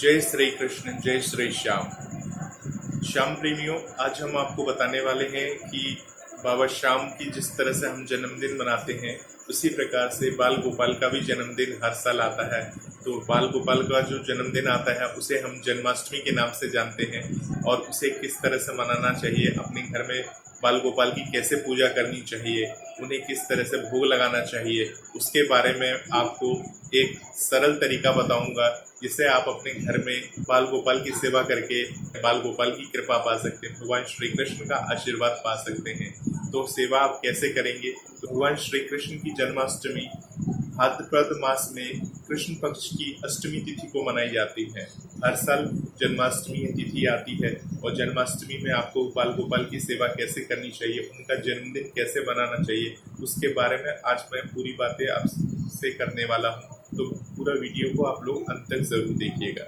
जय श्री कृष्ण, जय श्री श्याम। श्याम प्रेमियों, आज हम आपको बताने वाले हैं कि बाबा श्याम की जिस तरह से हम जन्मदिन मनाते हैं, उसी प्रकार से बाल गोपाल का भी जन्मदिन हर साल आता है। तो बाल गोपाल का जो जन्मदिन आता है उसे हम जन्माष्टमी के नाम से जानते हैं, और उसे किस तरह से मनाना चाहिए, अपने घर में बाल गोपाल की कैसे पूजा करनी चाहिए, उन्हें किस तरह से भोग लगाना चाहिए, उसके बारे में आपको एक सरल तरीका बताऊंगा, जिससे आप अपने घर में बाल गोपाल की सेवा करके बाल गोपाल की कृपा पा सकते हैं, भगवान श्री कृष्ण का आशीर्वाद पा सकते हैं। तो सेवा आप कैसे करेंगे? तो भगवान श्री कृष्ण की जन्माष्टमी भाद्रपद मास में कृष्ण पक्ष की अष्टमी तिथि को मनाई जाती है। हर साल जन्माष्टमी तिथि आती है, और जन्माष्टमी में आपको बाल गोपाल की सेवा कैसे करनी चाहिए, उनका जन्मदिन कैसे मनाना चाहिए, उसके बारे में आज मैं पूरी बातें आपसे करने वाला हूँ। तो पूरा वीडियो को आप लोग अंत तक जरूर देखिएगा।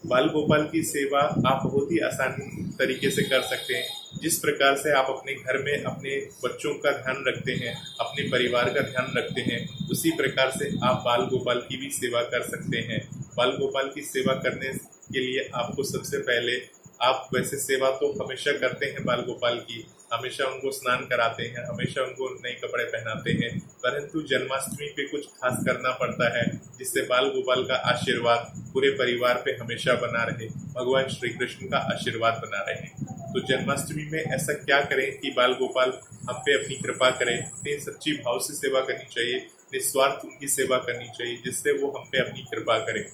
बाल गोपाल की सेवा आप बहुत ही आसान तरीके से कर सकते हैं। जिस प्रकार से आप अपने घर में अपने बच्चों का ध्यान रखते हैं, अपने परिवार का ध्यान रखते हैं, उसी प्रकार से आप बाल गोपाल की भी सेवा कर सकते हैं। बाल गोपाल की सेवा करने के लिए आपको सबसे पहले, आप वैसे सेवा तो हमेशा करते हैं बाल गोपाल की, हमेशा उनको स्नान कराते हैं, हमेशा उनको नए कपड़े पहनाते हैं, परंतु जन्माष्टमी पे कुछ खास करना पड़ता है, जिससे बाल गोपाल का आशीर्वाद पूरे परिवार पे हमेशा बना रहे, भगवान श्री कृष्ण का आशीर्वाद बना रहे। तो जन्माष्टमी में ऐसा क्या करें कि बाल गोपाल हम पे अपनी कृपा करें? अपने सच्ची भाव से सेवा करनी चाहिए, निस्वार्थ उनकी सेवा करनी चाहिए, जिससे वो हम पे अपनी कृपा करें।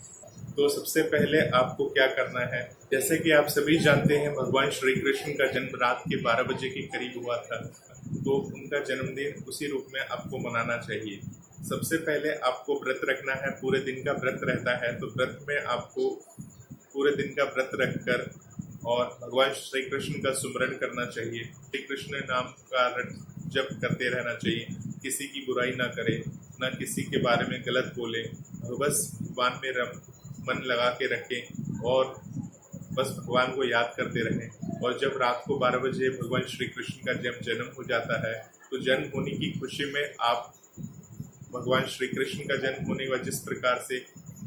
तो सबसे पहले आपको क्या करना है, जैसे कि आप सभी जानते हैं, भगवान श्री कृष्ण का जन्म रात के 12 बजे के करीब हुआ था। तो उनका जन्मदिन उसी रूप में आपको मनाना चाहिए। सबसे पहले आपको व्रत रखना है, पूरे दिन का व्रत रहता है। तो व्रत में आपको पूरे दिन का व्रत रखकर और भगवान श्री कृष्ण का सुमिरन करना चाहिए। श्री कृष्ण नाम का जप करते रहना चाहिए। किसी की बुराई ना करें, ना किसी के बारे में गलत बोले, बस भगवान में मन लगा के रखें और बस भगवान को याद करते रहें। और जब रात को 12 बजे भगवान श्री कृष्ण का जब जन्म हो जाता है, तो जन्म होने की खुशी में आप भगवान श्री कृष्ण का जन्म होने का, जिस प्रकार से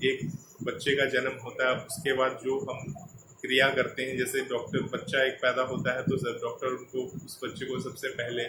एक बच्चे का जन्म होता है, उसके बाद जो हम क्रिया करते हैं, जैसे बच्चा एक पैदा होता है, तो डॉक्टर उनको, उस बच्चे को सबसे पहले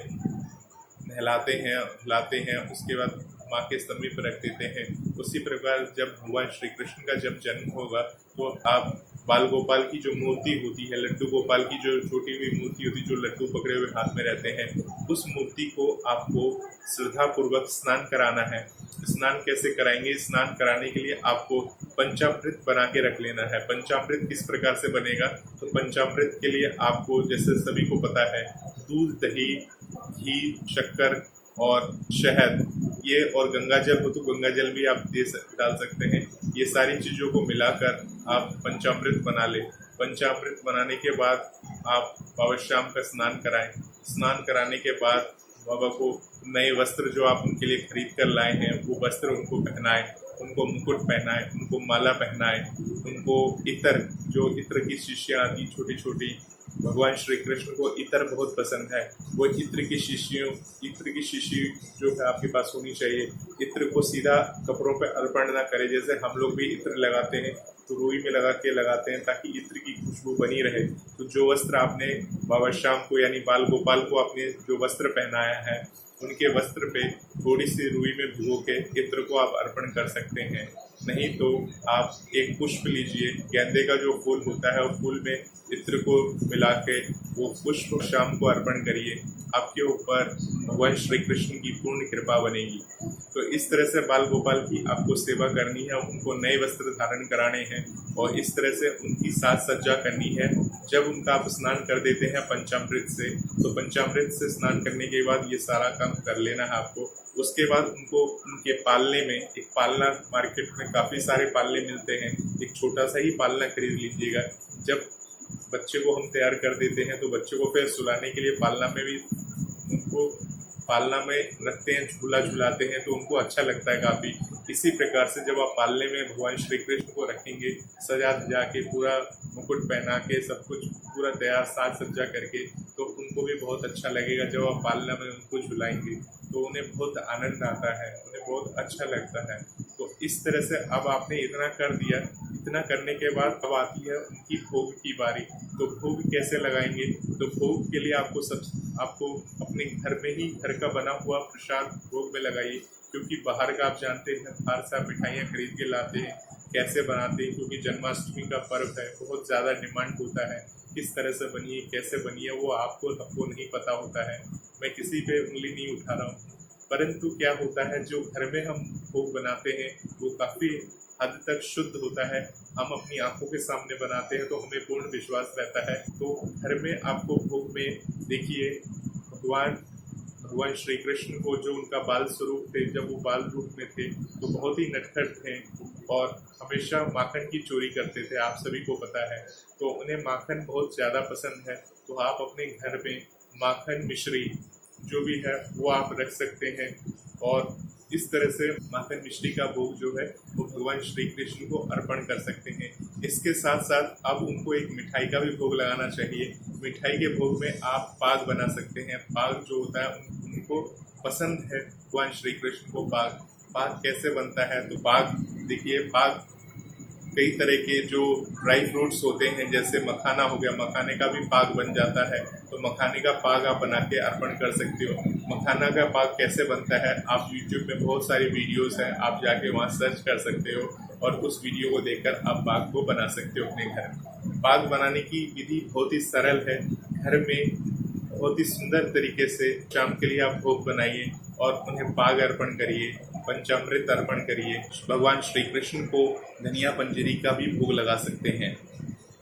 नहलाते हैं, हिलाते हैं, उसके बाद माँ के समीप रख देते हैं। उसी प्रकार जब भगवान श्री कृष्ण का जब जन्म होगा, तो आप बाल गोपाल की जो मूर्ति होती है, लड्डू गोपाल की जो छोटी हुई मूर्ति होती है, जो लड्डू पकड़े हुए हाथ में रहते हैं, उस मूर्ति को आपको श्रद्धा पूर्वक स्नान कराना है। स्नान कैसे कराएंगे? स्नान कराने के लिए आपको पंचामृत बना के रख लेना है। पंचामृत किस प्रकार से बनेगा? तो पंचामृत के लिए आपको, जैसे सभी को पता है, दूध, दही, घी, शक्कर और शहद, ये, और गंगा जल हो तो गंगा जल भी आप डाल सकते हैं। ये सारी चीज़ों को मिलाकर आप पंचामृत बना लें। पंचामृत बनाने के बाद आप बाबा श्याम का स्नान कराएं। स्नान कराने के बाद बाबा को नए वस्त्र जो आप उनके लिए खरीद कर लाए हैं, वो वस्त्र उनको पहनाएं, उनको मुकुट पहनाएं, उनको माला पहनाएं, उनको इत्र, जो इत्र की शीशियाँ आती छोटी छोटी, भगवान श्री कृष्ण को इत्र बहुत पसंद है, वो इत्र की शीशी जो है आपके पास होनी चाहिए। इत्र को सीधा कपड़ों पे अर्पण ना करें, जैसे हम लोग भी इत्र लगाते हैं तो रुई में लगा के लगाते हैं, ताकि इत्र की खुशबू बनी रहे। तो जो वस्त्र आपने बाबा श्याम को, यानी बाल गोपाल को आपने जो वस्त्र पहनाया है, उनके वस्त्र पे थोड़ी सी रुई में भिगो के इत्र को आप अर्पण कर सकते हैं। नहीं तो आप एक पुष्प लीजिए, गेंदे का जो फूल होता है, वो फूल में इत्र को मिला के वो पुष्प शाम को अर्पण करिए। आपके ऊपर भगवान श्री कृष्ण की पूर्ण कृपा बनेगी। तो इस तरह से बाल गोपाल की आपको सेवा करनी है, उनको नए वस्त्र धारण कराने हैं, और इस तरह से उनकी साज सज्जा करनी है। जब उनका आप स्नान कर देते हैं पंचामृत से, तो पंचामृत से स्नान करने के बाद ये सारा काम कर लेना है आपको। उसके बाद उनको उनके पालने में, एक पालना, मार्केट में काफ़ी सारे पालने मिलते हैं, एक छोटा सा ही पालना खरीद लीजिएगा। जब बच्चे को हम तैयार कर देते हैं, तो बच्चे को फिर सुलाने के लिए पालना में भी, उनको पालना में रखते हैं, झूला झुलाते हैं, तो उनको अच्छा लगता है काफ़ी। इसी प्रकार से जब आप पालने में भगवान श्री कृष्ण को रखेंगे, सजा धजा के, पूरा मुकुट पहना के, सब कुछ पूरा तैयार साज सज्जा करके, तो उनको भी बहुत अच्छा लगेगा जब आप पालना में उनको झुलाएंगे। तो उन्हें बहुत आनंद आता है, उन्हें बहुत अच्छा लगता है। तो इस तरह से अब आपने इतना कर दिया, इतना करने के बाद अब आती है उनकी भोग की बारी। तो भोग कैसे लगाएंगे? तो भोग के लिए आपको अपने घर में ही घर का बना हुआ प्रसाद भोग में लगाइए, क्योंकि बाहर का आप जानते हैं, बाहर से आप मिठाइयाँ खरीद के लाते हैं, कैसे बनाते हैं, क्योंकि जन्माष्टमी का पर्व है, बहुत ज़्यादा डिमांड होता है, किस तरह से बनी है, कैसे बनी है, वो आपको नहीं पता होता है। मैं किसी पे उंगली नहीं उठा रहा हूँ, परंतु क्या होता है, जो घर में हम भोग बनाते हैं वो काफ़ी हद तक शुद्ध होता है। हम अपनी आंखों के सामने बनाते हैं तो हमें पूर्ण विश्वास रहता है। तो घर में आपको भोग में देखिए, भगवान श्री कृष्ण को जो उनका बाल स्वरूप थे, जब वो बाल रूप में थे तो बहुत ही नटखट थे और हमेशा माखन की चोरी करते थे, आप सभी को पता है। तो उन्हें माखन बहुत ज़्यादा पसंद है। तो आप अपने घर में माखन मिश्री जो भी है वो आप रख सकते हैं और इस तरह से माखन मिश्री का भोग जो है वो भगवान श्री कृष्ण को अर्पण कर सकते हैं। इसके साथ साथ अब उनको एक मिठाई का भी भोग लगाना चाहिए। मिठाई के भोग में आप पाग बना सकते हैं। पाग जो होता है उनको पसंद है, भगवान श्री कृष्ण को पाग। पाग कैसे बनता है? तो पाग देखिए, पाग कई तरह के जो ड्राई फ्रूट्स होते हैं, जैसे मखाना हो गया, मखाने का भी पाग बन जाता है। तो मखाने का पाग आप बना के अर्पण कर सकते हो। मखाना का पाग कैसे बनता है, आप यूट्यूब में बहुत सारी वीडियोस हैं, आप जाके वहाँ सर्च कर सकते हो और उस वीडियो को देखकर आप पाग को बना सकते हो अपने घर में। पाग बनाने की विधि बहुत ही सरल है। घर में बहुत ही सुंदर तरीके से शाम के लिए आप भोग बनाइए और उन्हें पाग अर्पण करिए, पंचामृत अर्पण करिए। भगवान श्री कृष्ण को धनिया पंजीरी का भी भोग लगा सकते हैं।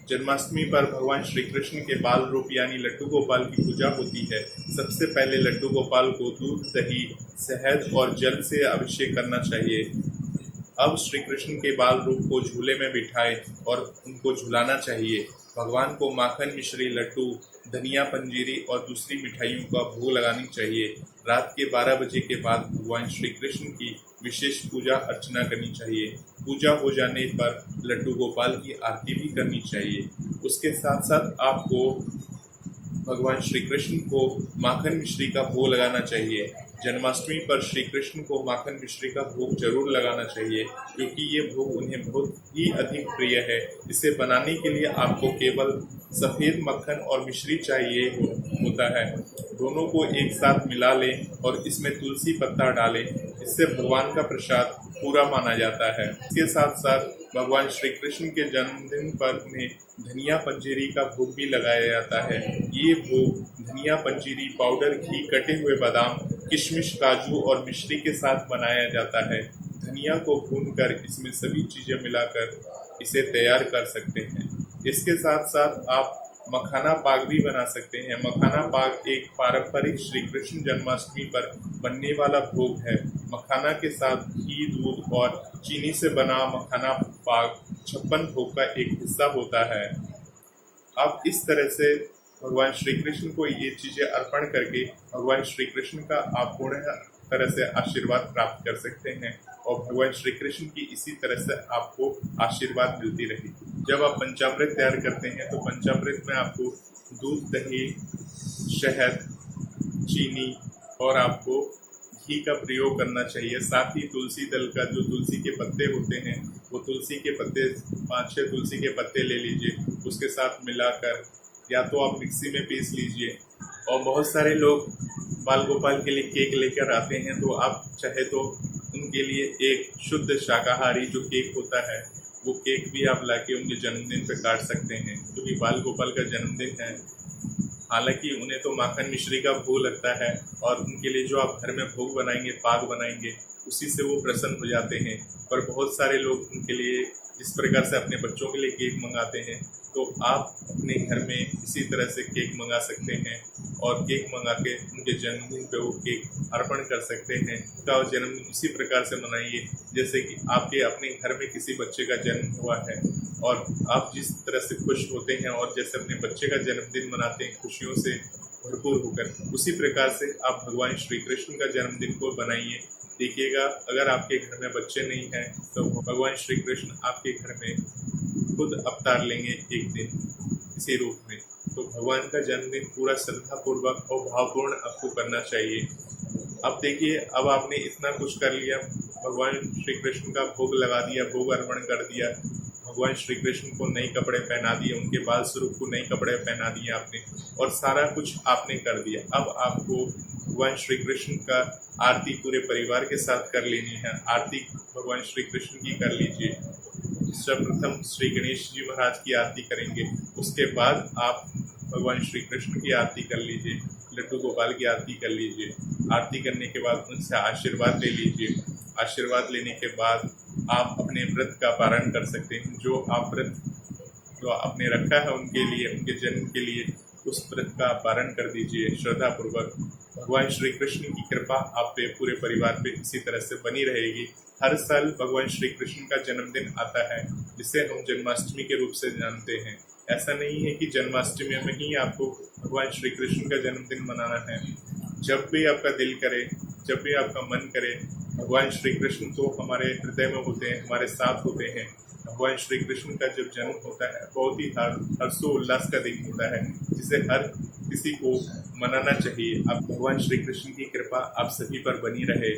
जन्माष्टमी पर भगवान श्री कृष्ण के बाल रूप यानी लड्डू गोपाल की पूजा होती है। सबसे पहले लड्डू गोपाल को दूध, दही, शहद और जल से अभिषेक करना चाहिए। अब श्री कृष्ण के बाल रूप को झूले में बिठाए और उनको झुलाना चाहिए। भगवान को माखन मिश्री, लड्डू, धनिया पंजीरी और दूसरी मिठाइयों का भोग लगानी चाहिए। रात के 12 बजे के बाद भगवान श्री कृष्ण की विशेष पूजा अर्चना करनी चाहिए। पूजा हो जाने पर लड्डू गोपाल की आरती भी करनी चाहिए। उसके साथ साथ आपको भगवान श्री कृष्ण को माखन मिश्री का भोग लगाना चाहिए। जन्माष्टमी पर श्री कृष्ण को माखन मिश्री का भोग जरूर लगाना चाहिए, क्योंकि ये भोग उन्हें बहुत ही अधिक प्रिय है। इसे बनाने के लिए आपको केवल सफ़ेद मक्खन और मिश्री चाहिए होता है। दोनों को एक साथ मिला लें और इसमें तुलसी पत्ता डालें। इससे भगवान का प्रसाद पूरा माना जाता है। इसके साथ साथ भगवान श्री कृष्ण के जन्मदिन पर उन्हें धनिया पंजीरी का भोग भी लगाया जाता है। ये भोग धनिया पंजीरी, पाउडर, घी, कटे हुए बादाम, किशमिश, काजू और मिश्री के साथ बनाया जाता है। धनिया को भूनकर इसमें सभी चीज़ें मिलाकर इसे तैयार कर सकते हैं। इसके साथ साथ आप मखाना पाग भी बना सकते हैं। मखाना पाग एक पारंपरिक श्री कृष्ण जन्माष्टमी पर बनने वाला भोग है। मखाना के साथ घी, दूध और चीनी से बना मखाना पाग 56 भोग का एक हिस्सा होता है। अब इस तरह से भगवान श्री कृष्ण को ये चीज़ें अर्पण करके भगवान श्री कृष्ण का आप पूर्ण तरह से आशीर्वाद प्राप्त कर सकते हैं और भगवान श्री कृष्ण की इसी तरह से आपको आशीर्वाद मिलती रहे। जब आप पंचामृत तैयार करते हैं तो पंचामृत में आपको दूध, दही, शहद, चीनी और आपको घी का प्रयोग करना चाहिए। साथ ही तुलसी दल का जो तुलसी के पत्ते होते हैं, वो तुलसी के पत्ते 5-6 तुलसी के पत्ते ले लीजिए, उसके साथ मिलाकर या तो आप मिक्सी में पीस लीजिए। और बहुत सारे लोग बाल गोपाल के लिए केक लेकर आते हैं, तो आप चाहे तो उनके लिए एक शुद्ध शाकाहारी जो केक होता है वो केक भी आप लाके उनके जन्मदिन पे काट सकते हैं, क्योंकि बाल गोपाल का जन्मदिन है। हालांकि उन्हें तो माखन मिश्री का भोग लगता है और उनके लिए जो आप घर में भोग बनाएंगे, पाग बनाएंगे, उसी से वो प्रसन्न हो जाते हैं। पर बहुत सारे लोग उनके लिए जिस प्रकार से अपने बच्चों के लिए केक मंगाते हैं, तो आप अपने घर में इसी तरह से केक मंगा सकते हैं और केक मंगा के उनके जन्मदिन पे वो केक अर्पण कर सकते हैं। उनका जन्मदिन उसी प्रकार से मनाइए जैसे कि आपके अपने घर में किसी बच्चे का जन्म हुआ है और आप जिस तरह से खुश होते हैं और जैसे अपने बच्चे का जन्मदिन मनाते हैं खुशियों से भरपूर होकर, उसी प्रकार से आप भगवान श्री कृष्ण का जन्मदिन को बनाइए। देखिएगा, अगर आपके घर में बच्चे नहीं हैं तो भगवान श्री कृष्ण आपके घर में खुद अवतार लेंगे एक दिन इसी रूप में। तो भगवान का जन्मदिन पूरा श्रद्धापूर्वक और भावपूर्ण आपको करना चाहिए। अब देखिए, अब आपने इतना कुछ कर लिया, भगवान श्री कृष्ण का भोग लगा दिया, भोग अर्पण कर दिया, भगवान श्री कृष्ण को नए कपड़े पहना दिए, उनके बाल स्वरूप को नए कपड़े पहना दिए आपने, और सारा कुछ आपने कर दिया। अब आपको भगवान श्री कृष्ण का आरती पूरे परिवार के साथ कर लेनी है। आरती भगवान श्री कृष्ण की कर लीजिए। सर्वप्रथम श्री गणेश जी महाराज की आरती करेंगे, उसके बाद आप भगवान श्री कृष्ण की आरती कर लीजिए, लड्डू गोपाल की आरती कर लीजिए। आरती करने के बाद उनसे आशीर्वाद ले लीजिए। आशीर्वाद लेने के बाद आप अपने व्रत का पारण कर सकते हैं। जो आप व्रत जो आपने रखा है उनके लिए, उनके जन्म के लिए, उस व्रत का पारण कर दीजिए श्रद्धापूर्वक। भगवान श्री कृष्ण की कृपा आप पे, पूरे परिवार पे इसी तरह से बनी रहेगी। हर साल भगवान श्री कृष्ण का जन्मदिन आता है, जिसे हम जन्माष्टमी के रूप से जानते हैं। ऐसा नहीं है कि जन्माष्टमी में ही आपको भगवान श्री कृष्ण का जन्मदिन मनाना है। जब भी आपका दिल करे, जब भी आपका मन करे, भगवान श्री कृष्ण तो हमारे हृदय में होते हैं, हमारे साथ होते हैं। भगवान श्री कृष्ण का जब जन्म होता है, बहुत ही हर्षोल्लास का दिन होता है, जिसे हर किसी को मनाना चाहिए। अब भगवान श्री कृष्ण की कृपा आप सभी पर बनी रहे,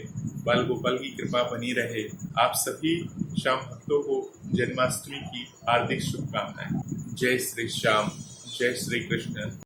बाल गोपाल की कृपा बनी रहे। आप सभी श्याम भक्तों को जन्माष्टमी की हार्दिक शुभकामनाएं। जय श्री श्याम, जय श्री कृष्ण।